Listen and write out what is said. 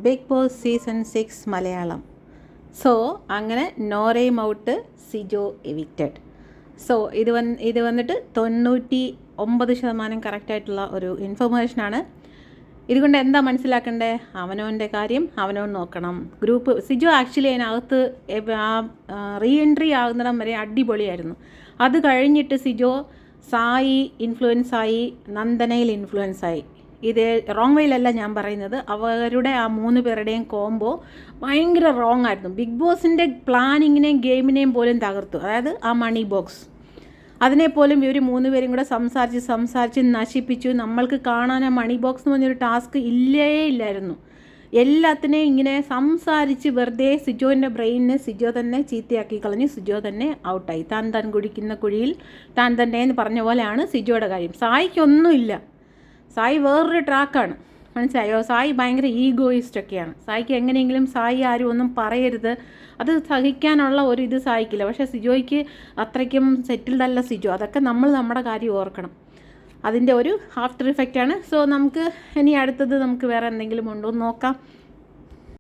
Big Boss season 6 Malayalam. So അങ്ങനെ നോറയും out, Sijo evicted. So ഇത് വന്നിട്ട് 99% കറക്റ്റായിട്ടുള്ള ഒരു ഇൻഫർമേഷനാണ്. ഇതുകൊണ്ട് എന്താ മനസ്സിലാക്കണ്ടേ? അവനവൻ്റെ കാര്യം അവനവൻ നോക്കണം. ഗ്രൂപ്പ് സിജോ ആക്ച്വലി അതിനകത്ത് റീ എൻട്രി ആകുന്നിടം വരെ അടിപൊളിയായിരുന്നു. അത് കഴിഞ്ഞിട്ട് സിജോ സായി ഇൻഫ്ലുവൻസായി, നന്ദനയിൽ ഇൻഫ്ലുവൻസായി. ഇത് റോങ് വേയിലല്ല ഞാൻ പറയുന്നത്, അവരുടെ ആ 3 പേരുടെയും കോംബോ ഭയങ്കര റോങ് ആയിരുന്നു. ബിഗ് ബോസിൻ്റെ പ്ലാനിങ്ങിനെയും ഗെയിമിനെയും പോലും തകർത്തു. അതായത് ആ മണി ബോക്സ് അതിനെപ്പോലും ഇവർ 3 പേരും കൂടെ സംസാരിച്ച് നശിപ്പിച്ചു. നമ്മൾക്ക് കാണാൻ ആ മണി ബോക്സ് എന്ന് പറഞ്ഞൊരു ടാസ്ക് ഇല്ലായിരുന്നു. എല്ലാത്തിനെയും ഇങ്ങനെ സംസാരിച്ച് വെറുതെ സിജോൻ്റെ ബ്രെയിനിനെ സിജോ തന്നെ ചീത്തയാക്കി കളഞ്ഞ് സിജോ തന്നെ ഔട്ടായി. താൻ കുടിക്കുന്ന കുഴിയിൽ താൻ തന്നെ എന്ന് പറഞ്ഞ പോലെയാണ് സിജോയുടെ കാര്യം. സായിക്കൊന്നുമില്ല. സായി വേറൊരു ട്രാക്കാണ്, മനസ്സിലായോ? സായി ഭയങ്കര ഈഗോയിസ്റ്റൊക്കെയാണ്. സായിക്ക് എങ്ങനെയെങ്കിലും സായി ആരും ഒന്നും പറയരുത്, അത് സഹിക്കാനുള്ള ഒരു ഇത് സായിക്കില്ല. പക്ഷേ സിജോയ്ക്ക് അത്രയ്ക്കും സെറ്റിൽഡല്ല സിജോ. അതൊക്കെ നമ്മൾ നമ്മുടെ കാര്യം ഓർക്കണം. അതിൻ്റെ ഒരു ആഫ്റ്റർ ഇഫക്റ്റാണ്. സോ നമുക്ക് ഇനി അടുത്തത് നമുക്ക് വേറെ എന്തെങ്കിലും ഉണ്ടോ എന്ന് നോക്കാം.